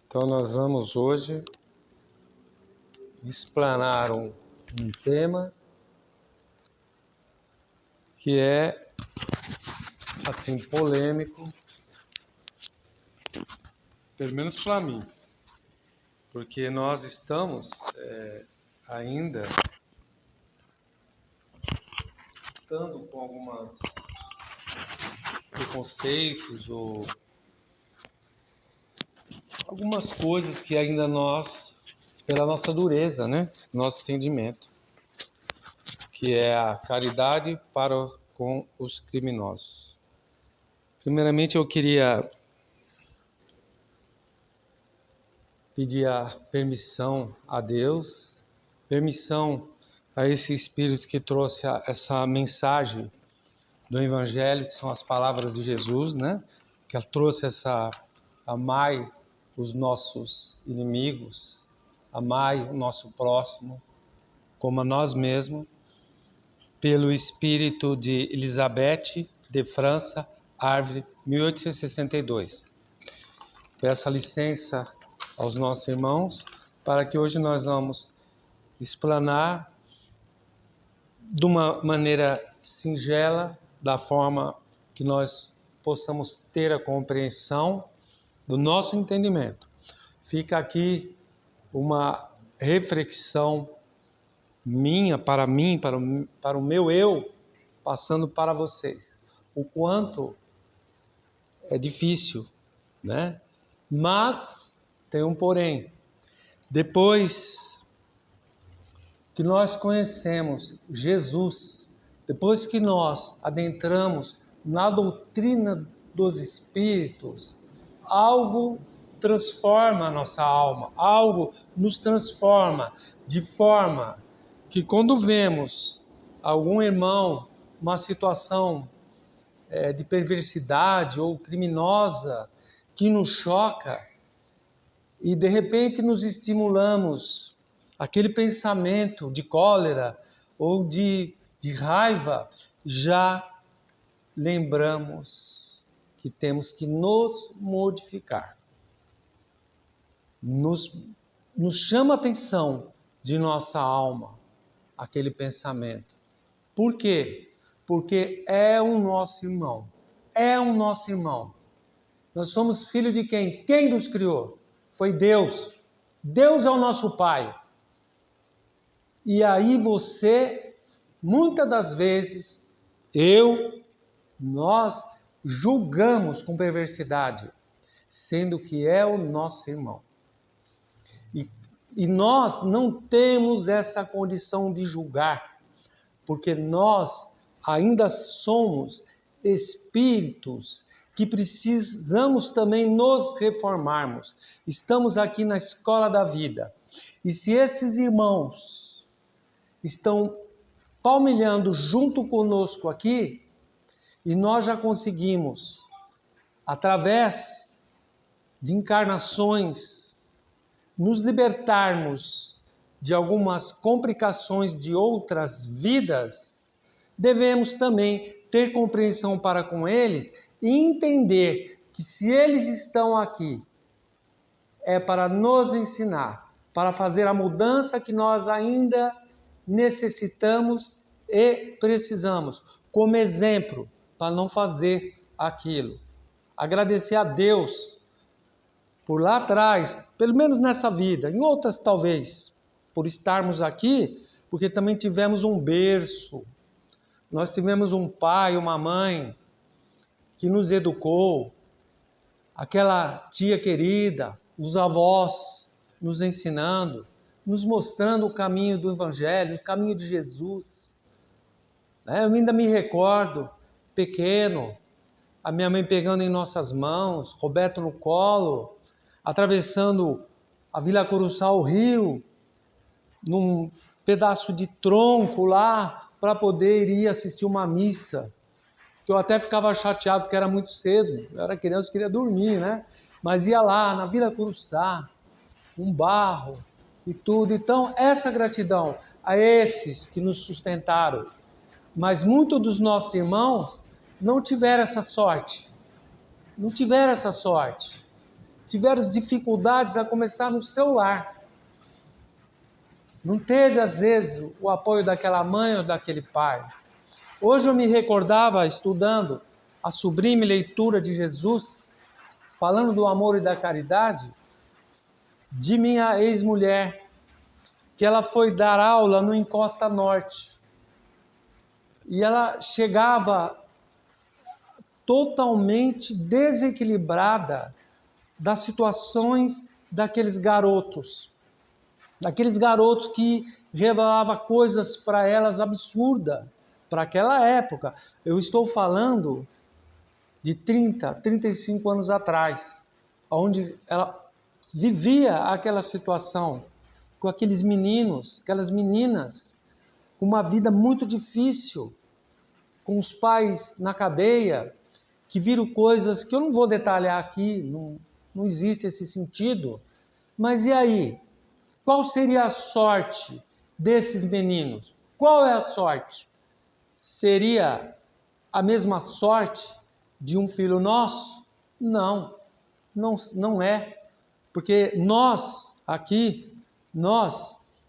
Então nós vamos hoje explanar um tema que é assim polêmico, pelo menos para mim, porque nós estamos ainda estando com alguns preconceitos ou algumas coisas que ainda nós, pela nossa dureza, né, nosso entendimento, que é a caridade para com os criminosos. Primeiramente, eu queria pedir a permissão a Deus, permissão a esse Espírito que trouxe essa mensagem do Evangelho, que são as palavras de Jesus, né? Que trouxe essa amai os nossos inimigos, amai o nosso próximo como a nós mesmos, pelo espírito de Elisabeth de França, Havre, 1862. Peço a licença aos nossos irmãos para que hoje nós vamos explanar de uma maneira singela, da forma que nós possamos ter a compreensão do nosso entendimento. Fica aqui uma reflexão minha, para o meu eu, passando para vocês. O quanto é difícil, né? Mas tem um porém. Depois que nós conhecemos Jesus, depois que nós adentramos na doutrina dos Espíritos, algo transforma a nossa alma, algo nos transforma, de forma que quando vemos algum irmão, uma situação de perversidade ou criminosa que nos choca, e de repente nos estimulamos aquele pensamento de cólera ou de raiva, já lembramos que temos que nos modificar. Nos chama a atenção de nossa alma aquele pensamento. Por quê? Porque é o nosso irmão. É o nosso irmão. Nós somos filhos de quem? Quem nos criou? Foi Deus. Deus é o nosso Pai. E aí você, muitas das vezes, nós julgamos com perversidade, sendo que é o nosso irmão. E nós não temos essa condição de julgar, porque nós ainda somos espíritos que precisamos também nos reformarmos. Estamos aqui na escola da vida. E se esses irmãos estão palmilhando junto conosco aqui, e nós já conseguimos, através de encarnações, nos libertarmos de algumas complicações de outras vidas, devemos também ter compreensão para com eles e entender que se eles estão aqui, é para nos ensinar, para fazer a mudança que nós ainda necessitamos e precisamos, como exemplo, para não fazer aquilo. Agradecer a Deus por lá atrás, pelo menos nessa vida, em outras talvez, por estarmos aqui, porque também tivemos um berço. Nós tivemos um pai, uma mãe que nos educou, aquela tia querida, os avós nos ensinando, nos mostrando o caminho do Evangelho, o caminho de Jesus. Eu ainda me recordo, pequeno, a minha mãe pegando em nossas mãos, Roberto no colo, atravessando a Vila Coruçá, o rio, num pedaço de tronco lá, para poder ir assistir uma missa. Que eu até ficava chateado, porque era muito cedo. Eu era criança, queria dormir, né? Mas ia lá, na Vila Coruçá, um barro e tudo. Então, essa gratidão a esses que nos sustentaram. Mas muitos dos nossos irmãos não tiveram essa sorte. Não tiveram essa sorte. tiveram dificuldades a começar no seu lar. Não teve, às vezes, o apoio daquela mãe ou daquele pai. Hoje eu me recordava, estudando a sublime leitura de Jesus, falando do amor e da caridade, de minha ex-mulher, que ela foi dar aula no Encosta Norte. E ela chegava totalmente desequilibrada das situações daqueles garotos que revelavam coisas para elas absurdas, para aquela época. Eu estou falando de 35 anos atrás, onde ela vivia aquela situação com aqueles meninos, aquelas meninas, com uma vida muito difícil, com os pais na cadeia, que viram coisas que eu não vou detalhar aqui, não existe esse sentido. Mas e aí? Qual seria a sorte desses meninos? Qual é a sorte? Seria a mesma sorte de um filho nosso? Não é. Porque nós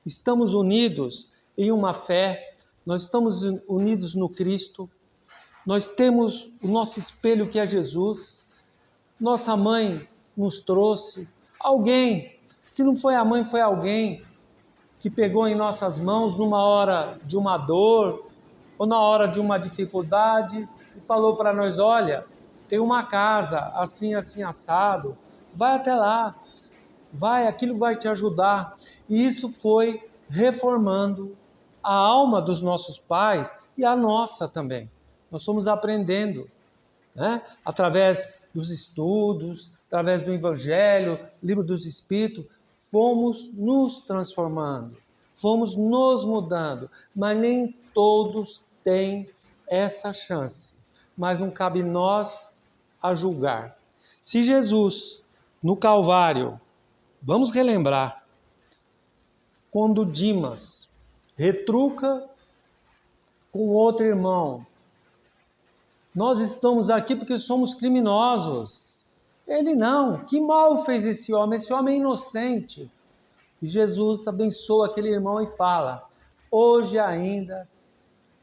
estamos unidos em uma fé, nós estamos unidos no Cristo, nós temos o nosso espelho que é Jesus, nossa mãe nos trouxe, alguém, se não foi a mãe, foi alguém que pegou em nossas mãos numa hora de uma dor ou na hora de uma dificuldade e falou para nós: olha, tem uma casa assim, assim, assado, vai até lá, vai, aquilo vai te ajudar. E isso foi reformando a alma dos nossos pais e a nossa também. Nós fomos aprendendo, né? Através dos estudos, através do Evangelho, livro dos Espíritos, fomos nos transformando, fomos nos mudando, mas nem todos têm essa chance. Mas não cabe nós a julgar. Se Jesus, no Calvário, vamos relembrar, quando Dimas retruca com outro irmão, nós estamos aqui porque somos criminosos. Ele não. Que mal fez esse homem? Esse homem é inocente. E Jesus abençoa aquele irmão e fala: hoje ainda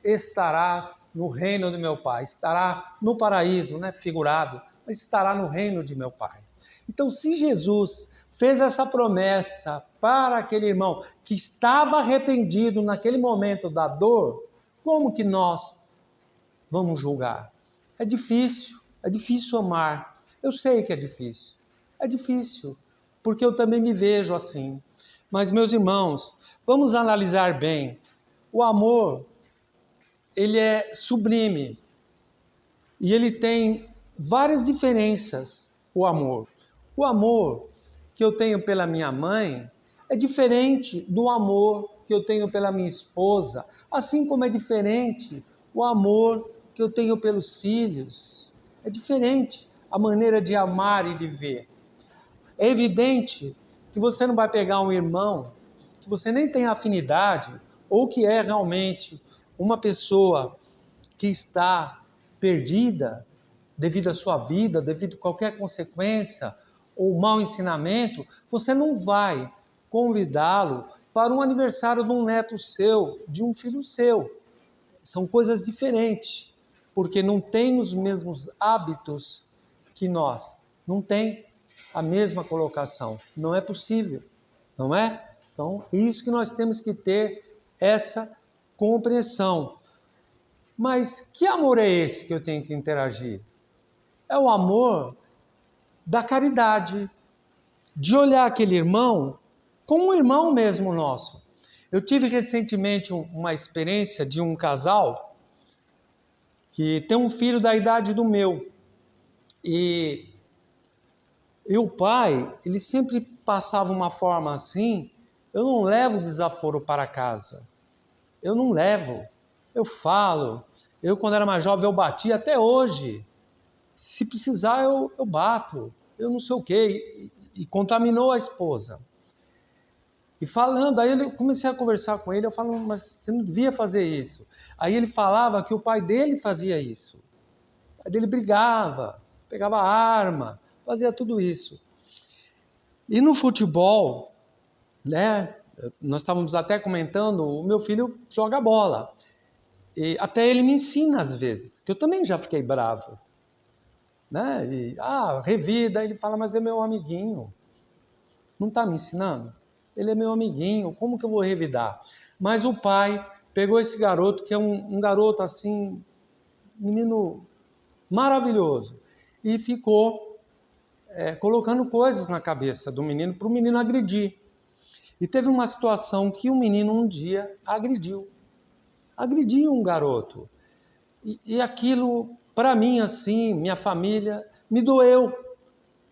estarás no reino de meu Pai. Estará no paraíso, né? Figurado, mas estará no reino de meu Pai. Então, se Jesus fez essa promessa para aquele irmão que estava arrependido naquele momento da dor, como que nós vamos julgar? É difícil amar. Eu sei que é difícil, porque eu também me vejo assim. Mas, meus irmãos, vamos analisar bem. O amor, ele é sublime e ele tem várias diferenças, o amor. O amor que eu tenho pela minha mãe é diferente do amor que eu tenho pela minha esposa, assim como é diferente o amor que eu tenho pelos filhos. É diferente a maneira de amar e de ver. É evidente que você não vai pegar um irmão que você nem tem afinidade ou que é realmente uma pessoa que está perdida devido à sua vida, devido a qualquer consequência ou mau ensinamento, você não vai convidá-lo para um aniversário de um neto seu, de um filho seu. São coisas diferentes, porque não tem os mesmos hábitos que nós, não tem a mesma colocação, não é possível, não é? Então, isso que nós temos que ter essa compreensão. Mas que amor é esse que eu tenho que interagir? É o amor da caridade, de olhar aquele irmão como um irmão mesmo nosso. Eu tive recentemente uma experiência de um casal que tem um filho da idade do meu. E o pai, ele sempre passava uma forma assim: eu não levo desaforo para casa. Eu não levo. Eu falo. Eu, quando era mais jovem, eu batia até hoje. Se precisar, eu bato. Eu não sei o quê. E contaminou a esposa. E falando, aí eu comecei a conversar com ele, eu falo, mas você não devia fazer isso. Aí ele falava que o pai dele fazia isso. O pai dele brigava, pegava arma, fazia tudo isso. E no futebol, né, nós estávamos até comentando, o meu filho joga bola. E até ele me ensina às vezes, que eu também já fiquei bravo. Né? E, revida, ele fala, mas é meu amiguinho. Não está me ensinando? Ele é meu amiguinho, como que eu vou revidar? Mas o pai pegou esse garoto, que é um garoto assim, menino maravilhoso, e ficou colocando coisas na cabeça do menino para o menino agredir. E teve uma situação que o menino um dia agrediu um garoto. E aquilo, para mim, assim, minha família, me doeu.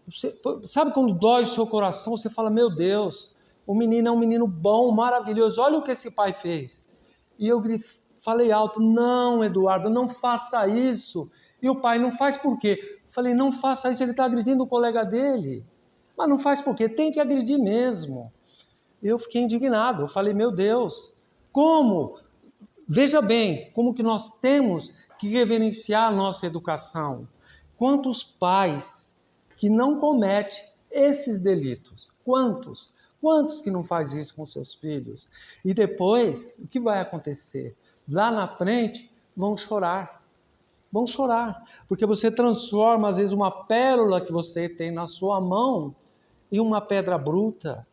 Você, sabe quando dói o seu coração, você fala, meu Deus, o menino é um menino bom, maravilhoso, olha o que esse pai fez. E eu falei alto, não, Eduardo, não faça isso. E o pai, não faz por quê? Eu falei, não faça isso, ele está agredindo o colega dele. Mas não faz por quê? Tem que agredir mesmo. Eu fiquei indignado, eu falei, meu Deus, como? Veja bem, como que nós temos que reverenciar a nossa educação. Quantos pais que não cometem esses delitos? Quantos? Quantos que não faz isso com seus filhos? E depois, o que vai acontecer? Lá na frente, vão chorar. Vão chorar, porque você transforma, às vezes, uma pérola que você tem na sua mão em uma pedra bruta,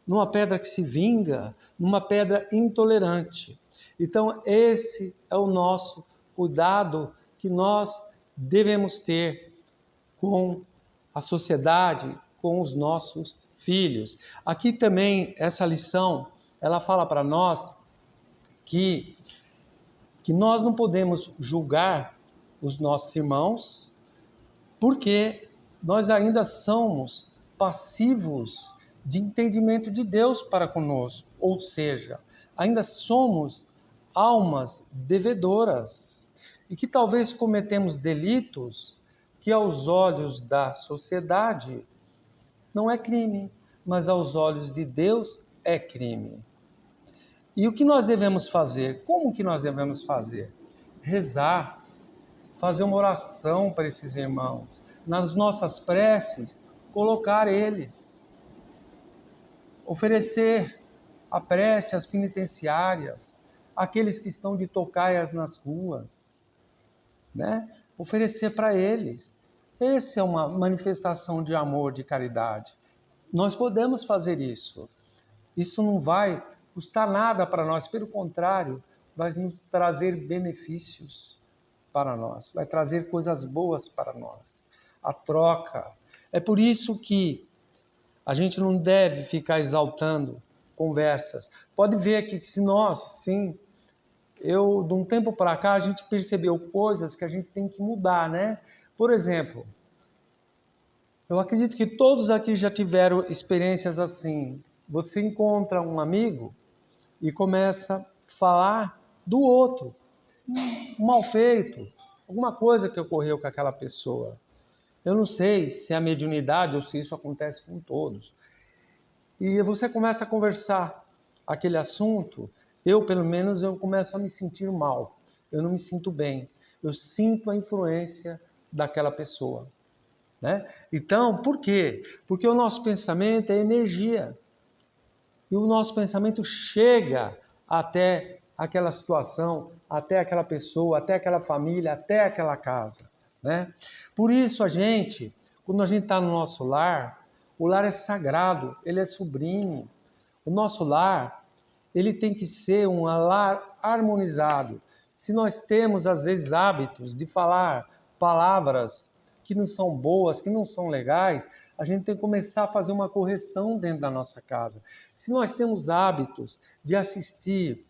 numa pedra que se vinga, numa pedra intolerante. Então, esse é o nosso cuidado que nós devemos ter com a sociedade, com os nossos filhos. Aqui também, essa lição, ela fala para nós que nós não podemos julgar os nossos irmãos, porque nós ainda somos passivos de entendimento de Deus para conosco, ou seja, ainda somos almas devedoras e que talvez cometemos delitos que aos olhos da sociedade não é crime, mas aos olhos de Deus é crime. E o que nós devemos fazer? Como que nós devemos fazer? Rezar, fazer uma oração para esses irmãos, nas nossas preces, colocar eles, oferecer a prece às penitenciárias, àqueles que estão de tocaias nas ruas, né? Oferecer para eles. Essa é uma manifestação de amor, de caridade. Nós podemos fazer isso. Isso não vai custar nada para nós, pelo contrário, vai nos trazer benefícios para nós, vai trazer coisas boas para nós. A troca. É por isso que a gente não deve ficar exaltando conversas. Pode ver aqui que se nós, sim, de um tempo para cá, a gente percebeu coisas que a gente tem que mudar, né? Por exemplo, eu acredito que todos aqui já tiveram experiências assim. Você encontra um amigo e começa a falar do outro, um mal feito, alguma coisa que ocorreu com aquela pessoa. Eu não sei se é a mediunidade ou se isso acontece com todos. E você começa a conversar aquele assunto, pelo menos, eu começo a me sentir mal. Eu não me sinto bem. Eu sinto a influência daquela pessoa. Né? Então, por quê? Porque o nosso pensamento é energia. E o nosso pensamento chega até aquela situação, até aquela pessoa, até aquela família, até aquela casa. Né? Por isso quando a gente está no nosso lar, o lar é sagrado, ele é sublime. O nosso lar, ele tem que ser um lar harmonizado. Se nós temos, às vezes, hábitos de falar palavras que não são boas, que não são legais, a gente tem que começar a fazer uma correção dentro da nossa casa. Se nós temos hábitos de assistir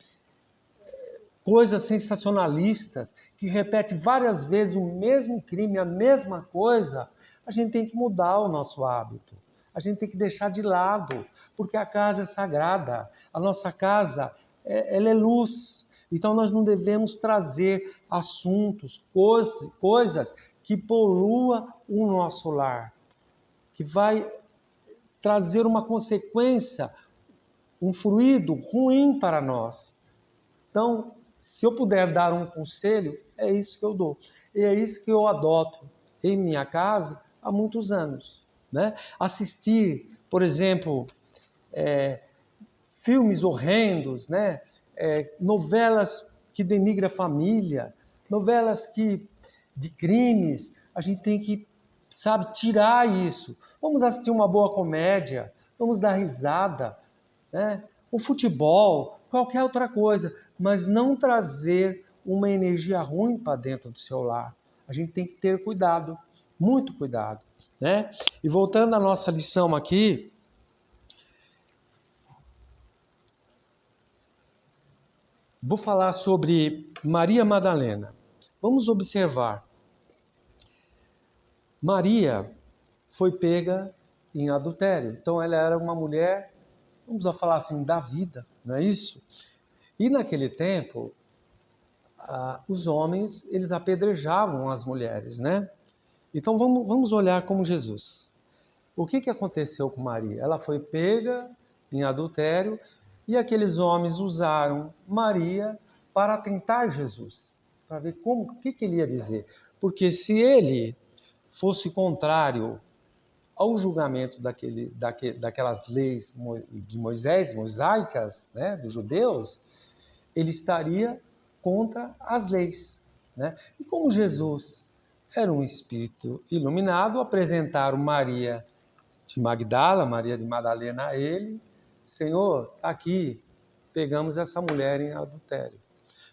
coisas sensacionalistas, que repetem várias vezes o mesmo crime, a mesma coisa, a gente tem que mudar o nosso hábito. A gente tem que deixar de lado, porque a casa é sagrada. A nossa casa, ela é luz. Então nós não devemos trazer assuntos, coisas que poluam o nosso lar, que vai trazer uma consequência, um fluido ruim para nós. Então, se eu puder dar um conselho, é isso que eu dou. E é isso que eu adoto em minha casa há muitos anos. né? Assistir, por exemplo, filmes horrendos, né? Novelas que denigram a família, novelas de crimes. A gente tem que, sabe, tirar isso. Vamos assistir uma boa comédia, vamos dar risada, né? O futebol, qualquer outra coisa, mas não trazer uma energia ruim para dentro do seu lar. A gente tem que ter cuidado, muito cuidado, né? E voltando à nossa lição aqui, vou falar sobre Maria Madalena. Vamos observar. Maria foi pega em adultério. Então ela era uma mulher, vamos falar assim, da vida, não é isso? E naquele tempo, os homens, eles apedrejavam as mulheres, né? Então vamos olhar como Jesus. O que aconteceu com Maria? Ela foi pega em adultério e aqueles homens usaram Maria para tentar Jesus, para ver o que ele ia dizer. Porque se ele fosse contrário ao julgamento daquelas leis de Moisés, mosaicas, né, dos judeus, ele estaria contra as leis, né? E como Jesus era um espírito iluminado, apresentaram Maria de Magdala, Maria de Madalena a ele: Senhor, está aqui, pegamos essa mulher em adultério.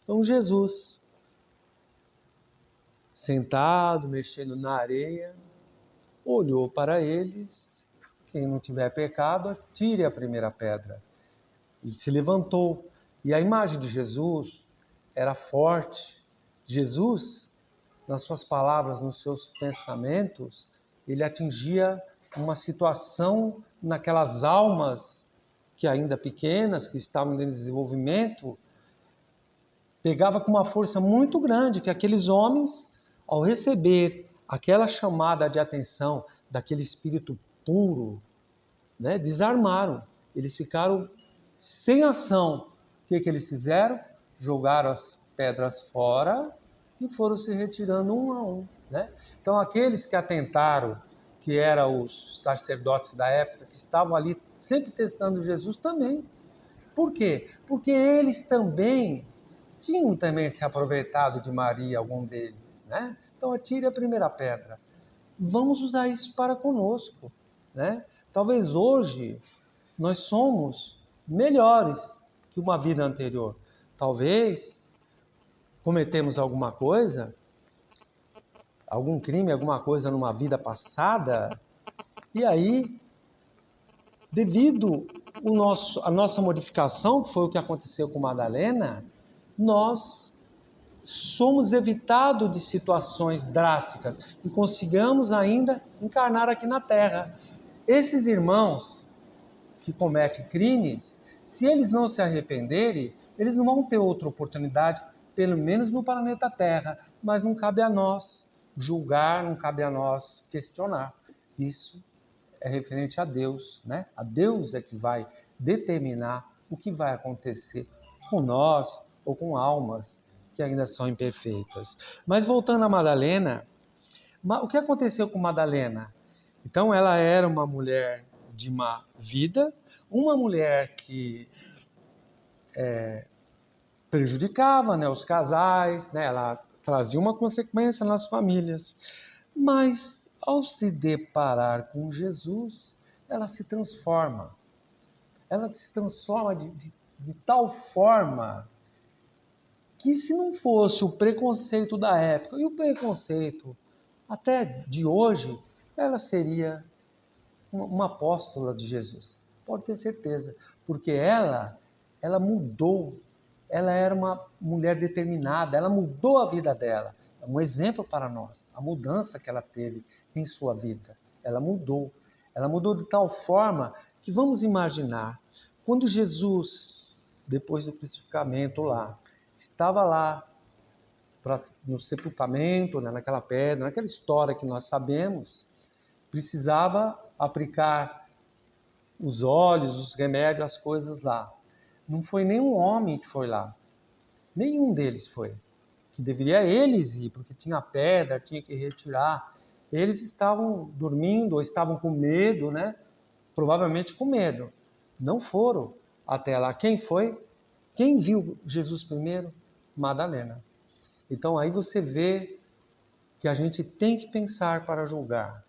Então Jesus, sentado, mexendo na areia, olhou para eles: quem não tiver pecado, atire a primeira pedra. Ele se levantou, e a imagem de Jesus era forte. Jesus, nas suas palavras, nos seus pensamentos, ele atingia uma situação naquelas almas que ainda pequenas, que estavam em desenvolvimento, pegava com uma força muito grande, que aqueles homens, ao receber aquela chamada de atenção daquele espírito puro, né, desarmaram. Eles ficaram sem ação. O que eles fizeram? Jogaram as pedras fora e foram se retirando um a um, né? Então aqueles que atentaram, que eram os sacerdotes da época, que estavam ali sempre testando Jesus também. Por quê? Porque eles também tinham também se aproveitado de Maria, algum deles, né? Então atire a primeira pedra. Vamos usar isso para conosco, né? Talvez hoje nós somos melhores que uma vida anterior. Talvez cometemos alguma coisa, algum crime, alguma coisa numa vida passada, e aí, devido a nossa modificação, que foi o que aconteceu com Madalena, nós somos evitados de situações drásticas e consigamos ainda encarnar aqui na Terra. Esses irmãos que cometem crimes, se eles não se arrependerem, eles não vão ter outra oportunidade, pelo menos no planeta Terra, mas não cabe a nós julgar, não cabe a nós questionar. Isso é referente a Deus, né? A Deus é que vai determinar o que vai acontecer com nós ou com almas que ainda são imperfeitas. Mas voltando a Madalena, o que aconteceu com Madalena? Então ela era uma mulher de má vida, uma mulher que prejudicava, né, os casais, né, ela trazia uma consequência nas famílias. Mas ao se deparar com Jesus, ela se transforma. Ela se transforma de tal forma que, se não fosse o preconceito da época e o preconceito até de hoje, ela seria uma apóstola de Jesus. Pode ter certeza, porque ela mudou. Ela era uma mulher determinada, ela mudou a vida dela. É um exemplo para nós, a mudança que ela teve em sua vida. Ela mudou. Ela mudou de tal forma que, vamos imaginar, quando Jesus, depois do crucificamento lá, estava lá no sepultamento, né, naquela pedra, naquela história que nós sabemos, precisava aplicar os óleos, os remédios, as coisas lá. Não foi nenhum homem que foi lá. Nenhum deles foi. Que deveria eles ir, porque tinha pedra, tinha que retirar. eles estavam dormindo ou estavam com medo, né? Provavelmente com medo. Não foram até lá. Quem foi? Quem viu Jesus primeiro? Madalena. Então aí você vê que a gente tem que pensar para julgar.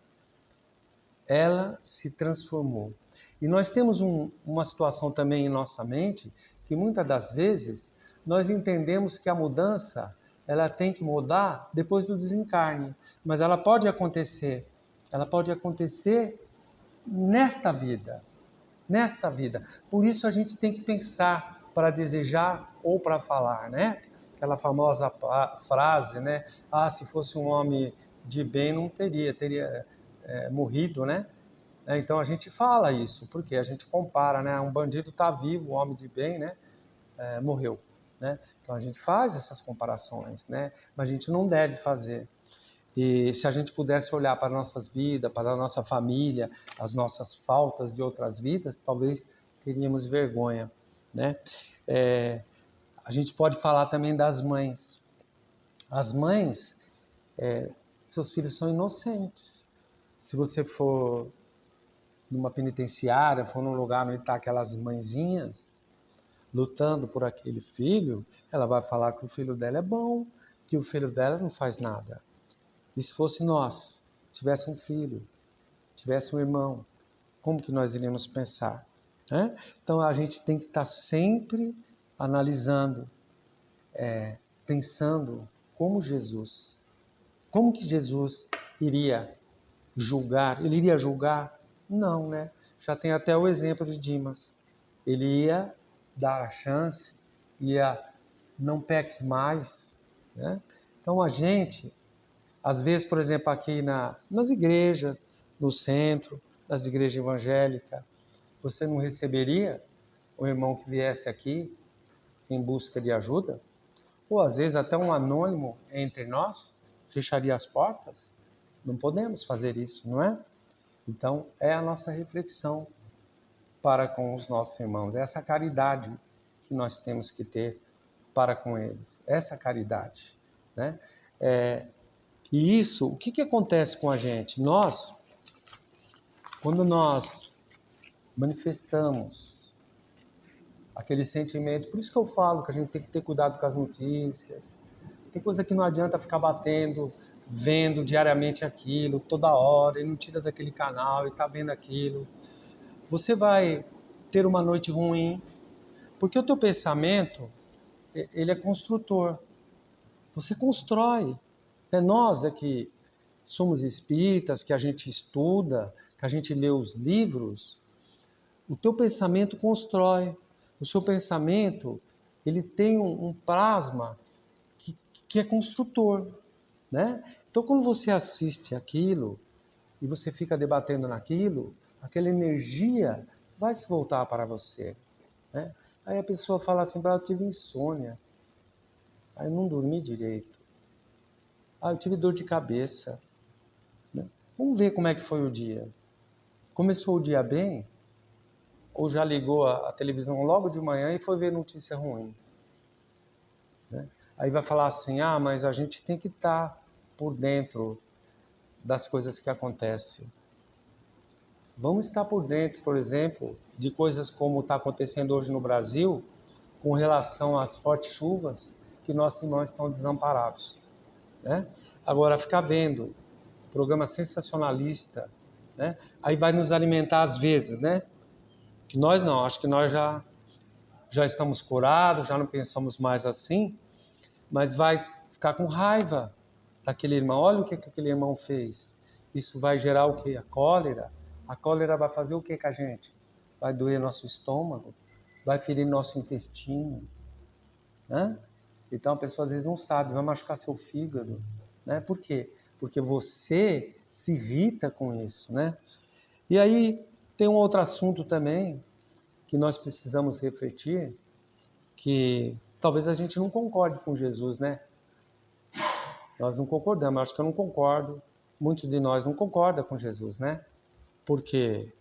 Ela se transformou. E nós temos uma situação também em nossa mente que muitas das vezes nós entendemos que a mudança ela tem que mudar depois do desencarne, mas ela pode acontecer nesta vida, Por isso a gente tem que pensar para desejar ou para falar, né? Aquela famosa frase, né? Ah, se fosse um homem de bem não teria morrido, né? Então a gente fala isso, porque a gente compara, né? Um bandido está vivo, um homem de bem, né? Morreu, né? Então a gente faz essas comparações, né? Mas a gente não deve fazer. E se a gente pudesse olhar para nossas vidas, para a nossa família, as nossas faltas de outras vidas, talvez teríamos vergonha, né? A gente pode falar também das mães. As mães, seus filhos são inocentes. Se você for numa penitenciária, for num lugar onde está aquelas mãezinhas lutando por aquele filho, ela vai falar que o filho dela é bom, que o filho dela não faz nada. E se fosse nós, tivesse um filho, tivesse um irmão, como que nós iríamos pensar? Né? Então a gente tem que estar sempre analisando, pensando como Jesus. Como que Jesus iria julgar? Ele iria julgar? Não, né? Já tem até o exemplo de Dimas. Ele ia dar a chance, ia não peques mais, né? Então a gente, às vezes, por exemplo, aqui nas igrejas, no centro, nas igrejas evangélicas, você não receberia um irmão que viesse aqui em busca de ajuda? Ou às vezes até um anônimo entre nós fecharia as portas? Não podemos fazer isso, não é? Então, é a nossa reflexão para com os nossos irmãos, essa caridade que nós temos que ter para com eles, essa caridade, né? E isso, o que acontece com a gente? Quando nós manifestamos aquele sentimento, por isso que eu falo que a gente tem que ter cuidado com as notícias, tem coisa que não adianta ficar batendo, vendo diariamente aquilo, toda hora, e não tira daquele canal e tá vendo aquilo. Você vai ter uma noite ruim, porque o teu pensamento, ele é construtor. Você constrói. Nós que somos espíritas, que a gente estuda, que a gente lê os livros, o teu pensamento constrói. O seu pensamento, ele tem um plasma que é construtor, né? Então, quando você assiste aquilo e você fica debatendo naquilo, aquela energia vai se voltar para você, né? Aí a pessoa fala assim, eu tive insônia, aí eu não dormi direito, eu tive dor de cabeça, né? Vamos ver como é que foi o dia. Começou o dia bem, ou já ligou a televisão logo de manhã e foi ver notícia ruim, né? Aí vai falar assim, mas a gente tem que estar por dentro das coisas que acontecem. Vamos estar por dentro, por exemplo, de coisas como está acontecendo hoje no Brasil, com relação às fortes chuvas, que nossos irmãos estão desamparados, né? Agora, ficar vendo programa sensacionalista, né? Aí vai nos alimentar às vezes, né? Que nós não, acho que nós já estamos curados, já não pensamos mais assim, mas vai ficar com raiva daquele irmão. Olha o que aquele irmão fez. Isso vai gerar o quê? A cólera. A cólera vai fazer o que com a gente? Vai doer nosso estômago, vai ferir nosso intestino, né? Então a pessoa às vezes não sabe, vai machucar seu fígado, né? Por quê? Porque você se irrita com isso, né? E aí tem um outro assunto também que nós precisamos refletir, que talvez a gente não concorde com Jesus, né? Nós não concordamos, acho que eu não concordo, muitos de nós não concordam com Jesus, né? Porque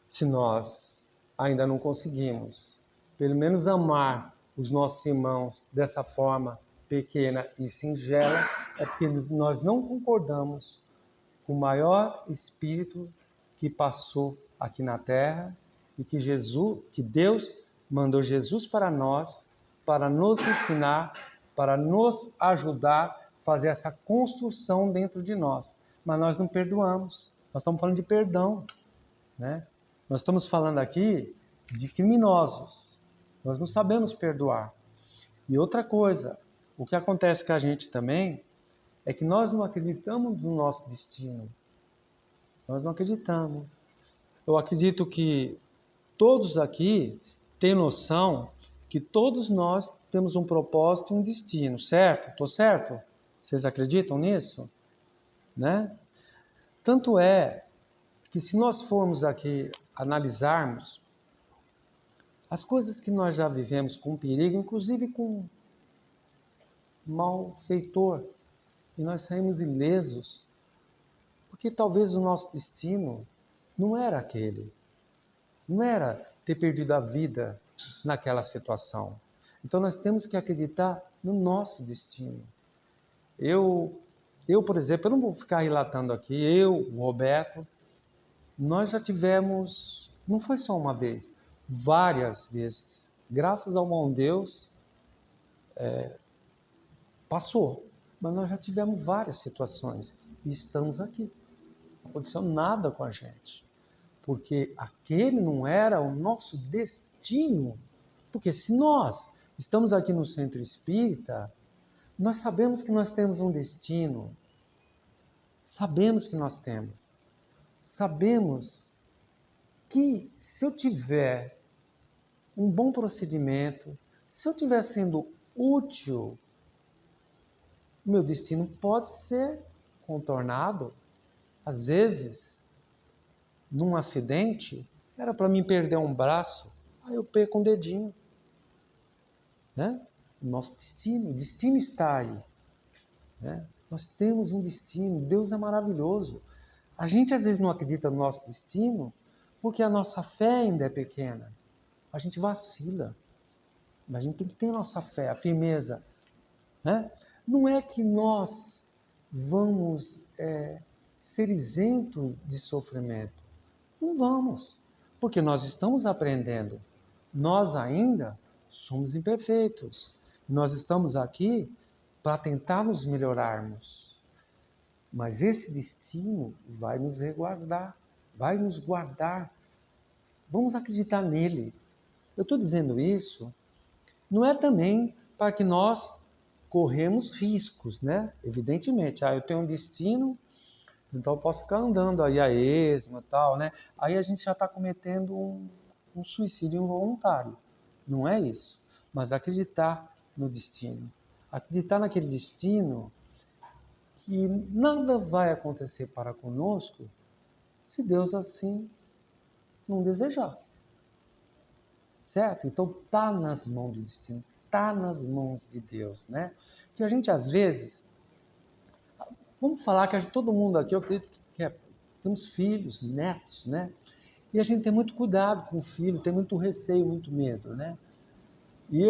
se nós ainda não conseguimos, pelo menos amar os nossos irmãos dessa forma pequena e singela, é porque nós não concordamos o maior espírito que passou aqui na Terra e que Deus mandou Jesus para nós, para nos ensinar, para nos ajudar a fazer essa construção dentro de nós. Mas nós não perdoamos. Nós estamos falando de perdão, né? Nós estamos falando aqui de criminosos. Nós não sabemos perdoar. E outra coisa, o que acontece com a gente também é que nós não acreditamos no nosso destino. Nós não acreditamos. Eu acredito que todos aqui têm noção que todos nós temos um propósito e um destino, certo? Estou certo? Vocês acreditam nisso? Né? Tanto é que se nós formos aqui analisarmos as coisas que nós já vivemos com perigo, inclusive com malfeitor, e nós saímos ilesos, porque talvez o nosso destino não era aquele, não era ter perdido a vida naquela situação. Então nós temos que acreditar no nosso destino. Eu, por exemplo, eu não vou ficar relatando aqui, o Roberto, nós já tivemos, não foi só uma vez, várias vezes, graças ao bom Deus, passou. Mas nós já tivemos várias situações e estamos aqui. Não aconteceu nada com a gente. Porque aquele não era o nosso destino. Porque se nós estamos aqui no Centro Espírita, nós sabemos que nós temos um destino. Sabemos que nós temos. Sabemos que se eu tiver um bom procedimento, se eu estiver sendo útil, meu destino pode ser contornado. Às vezes, num acidente, era para mim perder um braço, aí eu perco um dedinho. Né? O nosso destino, o destino está aí. Né? Nós temos um destino, Deus é maravilhoso. A gente às vezes não acredita no nosso destino porque a nossa fé ainda é pequena. A gente vacila. Mas a gente tem que ter a nossa fé, a firmeza. Né? Não é que nós vamos ser isentos de sofrimento. Não vamos, porque nós estamos aprendendo. Nós ainda somos imperfeitos. Nós estamos aqui para tentar nos melhorarmos. Mas esse destino vai nos resguardar, vai nos guardar. Vamos acreditar nele. Eu estou dizendo isso, não é também para que nós corremos riscos, né? Evidentemente, eu tenho um destino, então eu posso ficar andando aí a esmo e tal, né? Aí a gente já está cometendo um suicídio involuntário. Não é isso. Mas acreditar no destino. Acreditar naquele destino que nada vai acontecer para conosco se Deus assim não desejar. Certo? Então está nas mãos do destino, está nas mãos de Deus, né? Que a gente às vezes, vamos falar que todo mundo aqui, eu acredito que temos filhos, netos, né? E a gente tem muito cuidado com o filho, tem muito receio, muito medo, né? E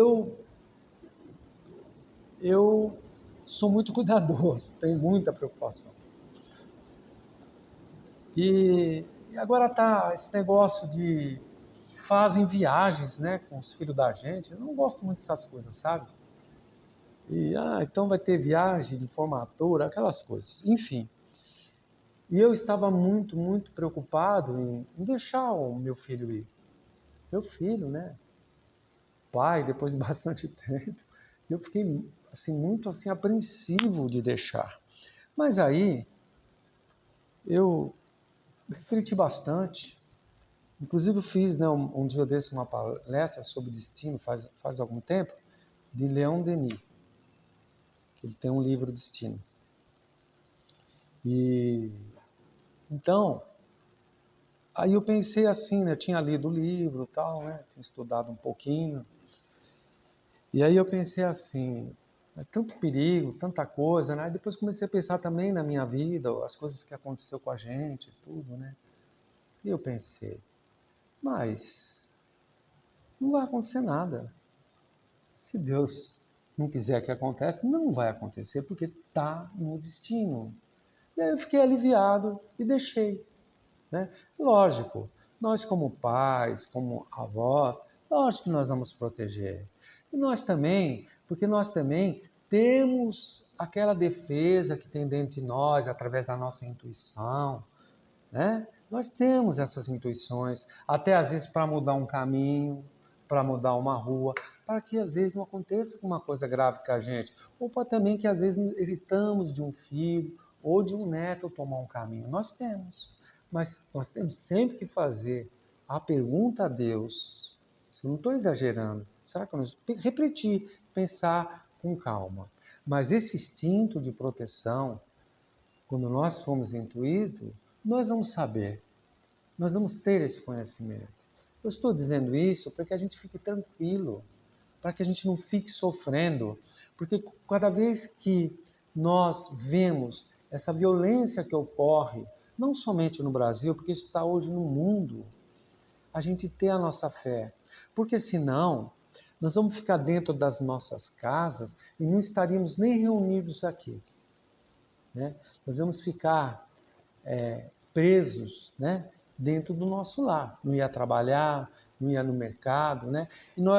eu sou muito cuidadoso, tenho muita preocupação. E agora tá esse negócio de fazem viagens, né, com os filhos da gente. Eu não gosto muito dessas coisas, sabe? E, então vai ter viagem de formatura, aquelas coisas. Enfim. E eu estava muito, muito preocupado em deixar o meu filho ir. Meu filho, né? Pai, depois de bastante tempo. Eu fiquei, assim, muito assim, apreensivo de deixar. Mas aí, eu refleti bastante. Inclusive eu fiz, né, um dia desse uma palestra sobre destino, faz algum tempo, de Leon Denis. Ele tem um livro Destino. E então, aí eu pensei assim, né, eu tinha lido o livro, tal, né, tinha estudado um pouquinho. E aí eu pensei assim, é tanto perigo, tanta coisa, né? E depois comecei a pensar também na minha vida, as coisas que aconteceu com a gente, tudo, né? E eu pensei, mas não vai acontecer nada. Se Deus não quiser que aconteça, não vai acontecer, porque está no destino. E E aí eu fiquei aliviado e deixei, né? Lógico, nós como pais, como avós, lógico que nós vamos proteger. E nós também, porque nós também temos aquela defesa que tem dentro de nós, através da nossa intuição, né? Nós temos essas intuições, até às vezes para mudar um caminho, para mudar uma rua, para que às vezes não aconteça uma coisa grave com a gente, ou para também que às vezes evitamos de um filho ou de um neto tomar um caminho. Nós temos, mas nós temos sempre que fazer a pergunta a Deus, se eu não estou exagerando, será que eu não estou? Refletir, pensar com calma. Mas esse instinto de proteção, quando nós formos intuídos, nós vamos saber, nós vamos ter esse conhecimento. Eu estou dizendo isso para que a gente fique tranquilo, para que a gente não fique sofrendo, porque cada vez que nós vemos essa violência que ocorre, não somente no Brasil, porque isso está hoje no mundo, a gente ter a nossa fé, porque senão nós vamos ficar dentro das nossas casas e não estaríamos nem reunidos aqui, né? Nós vamos ficar presos, né, dentro do nosso lar. Não ia trabalhar, não ia no mercado, né?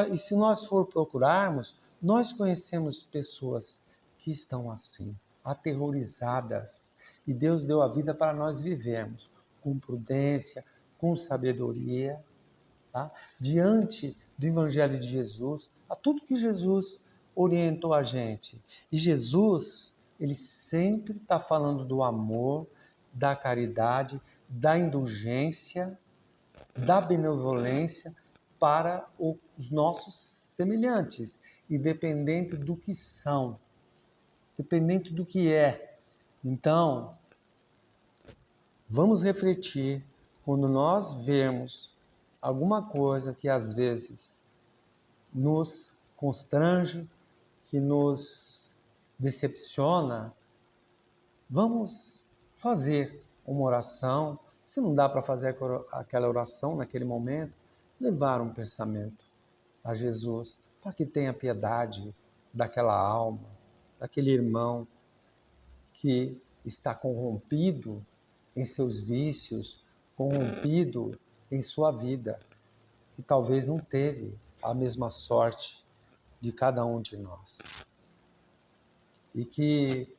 E se nós for procurarmos, nós conhecemos pessoas que estão assim, aterrorizadas. E Deus deu a vida para nós vivermos com prudência, com sabedoria, tá? Diante do Evangelho de Jesus, a tudo que Jesus orientou a gente. E Jesus, ele sempre está falando do amor, da caridade, da indulgência, da benevolência para os nossos semelhantes, independente do que são, independente do que é. Então, vamos refletir quando nós vemos alguma coisa que às vezes nos constrange, que nos decepciona, vamos fazer uma oração. Se não dá para fazer aquela oração naquele momento, levar um pensamento a Jesus, para que tenha piedade daquela alma, daquele irmão que está corrompido em seus vícios, corrompido em sua vida, que talvez não teve a mesma sorte de cada um de nós. E que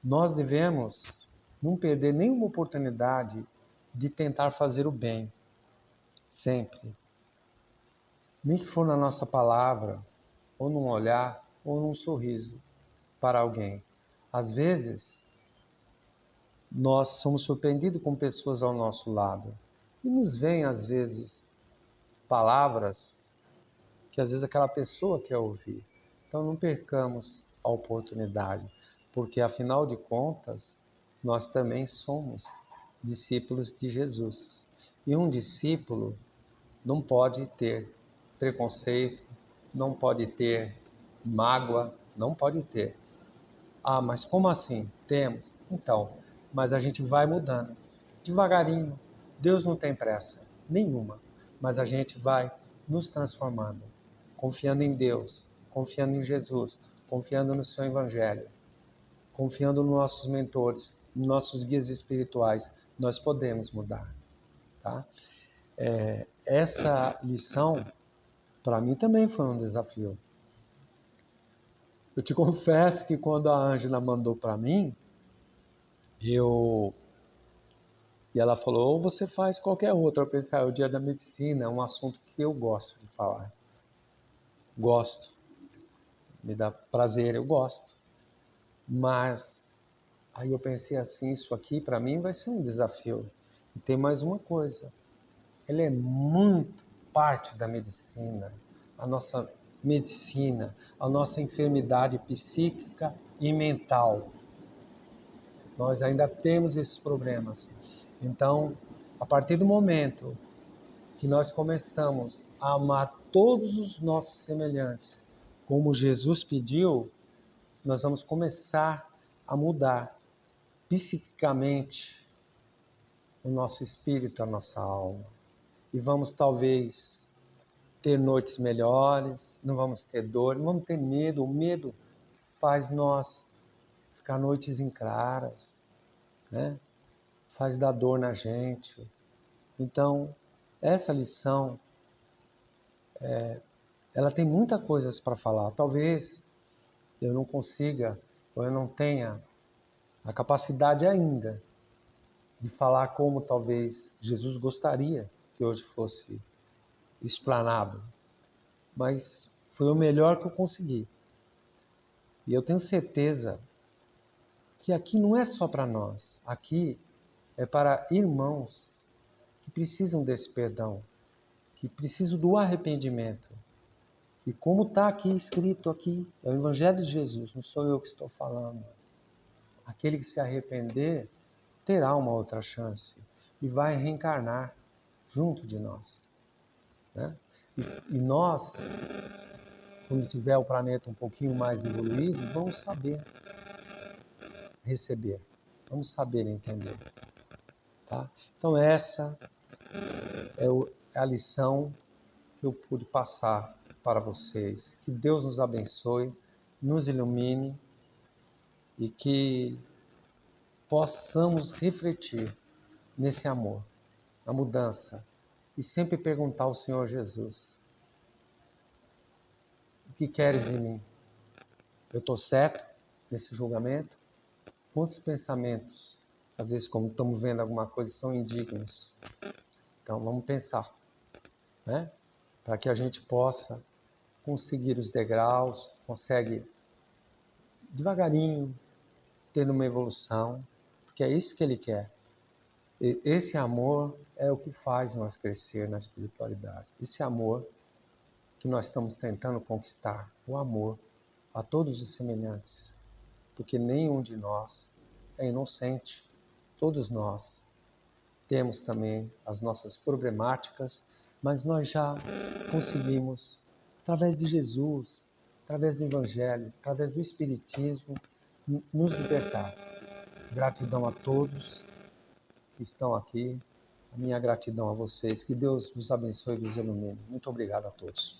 nós devemos não perder nenhuma oportunidade de tentar fazer o bem, sempre. Nem que for na nossa palavra, ou num olhar, ou num sorriso para alguém. Às vezes, nós somos surpreendidos com pessoas ao nosso lado. E nos vêm, às vezes, palavras que às vezes aquela pessoa quer ouvir. Então não percamos a oportunidade, porque afinal de contas, nós também somos discípulos de Jesus. E um discípulo não pode ter preconceito, não pode ter mágoa, não pode ter. Ah, mas como assim? Temos. Então, mas a gente vai mudando, devagarinho. Deus não tem pressa nenhuma, mas a gente vai nos transformando, confiando em Deus, confiando em Jesus, confiando no seu Evangelho, confiando nos nossos mentores, nos nossos guias espirituais. Nós podemos mudar, tá? Essa lição, para mim, também foi um desafio. Eu te confesso que quando a Ângela mandou para mim, e ela falou, ou você faz qualquer outro. Eu pensei, é o dia da medicina, é um assunto que eu gosto de falar. Gosto. Me dá prazer, eu gosto. Mas aí eu pensei assim, isso aqui para mim vai ser um desafio. E tem mais uma coisa. Ele é muito parte da medicina. A nossa medicina, a nossa enfermidade psíquica e mental. Nós ainda temos esses problemas. Então, a partir do momento que nós começamos a amar todos os nossos semelhantes, como Jesus pediu, nós vamos começar a mudar psiquicamente o nosso espírito, a nossa alma. E vamos talvez ter noites melhores, não vamos ter dor, não vamos ter medo. O medo faz nós ficar noites em claras. né? Faz dar dor na gente. Então, essa lição, ela tem muitas coisas para falar. Talvez eu não consiga, ou eu não tenha a capacidade ainda de falar como talvez Jesus gostaria que hoje fosse explanado. Mas foi o melhor que eu consegui. E eu tenho certeza que aqui não é só para nós. Aqui é para irmãos que precisam desse perdão, que precisam do arrependimento. E como está aqui escrito aqui, é o Evangelho de Jesus, não sou eu que estou falando. Aquele que se arrepender terá uma outra chance e vai reencarnar junto de nós, né? E nós, quando tiver o planeta um pouquinho mais evoluído, vamos saber receber, vamos saber entender, tá? Então essa é a lição que eu pude passar para vocês. Que Deus nos abençoe, nos ilumine e que possamos refletir nesse amor, na mudança, e sempre perguntar ao Senhor Jesus: o que queres de mim? Eu estou certo nesse julgamento? Quantos pensamentos, às vezes, como estamos vendo alguma coisa, são indignos? Então vamos pensar, né? Para que a gente possa conseguir os degraus, consegue devagarinho, tendo uma evolução, porque é isso que Ele quer. E esse amor é o que faz nós crescer na espiritualidade. Esse amor que nós estamos tentando conquistar, o amor a todos os semelhantes, porque nenhum de nós é inocente. Todos nós temos também as nossas problemáticas, mas nós já conseguimos, através de Jesus, através do Evangelho, através do Espiritismo, nos libertar. Gratidão a todos que estão aqui, a minha gratidão a vocês, que Deus nos abençoe e vos ilumine. Muito obrigado a todos.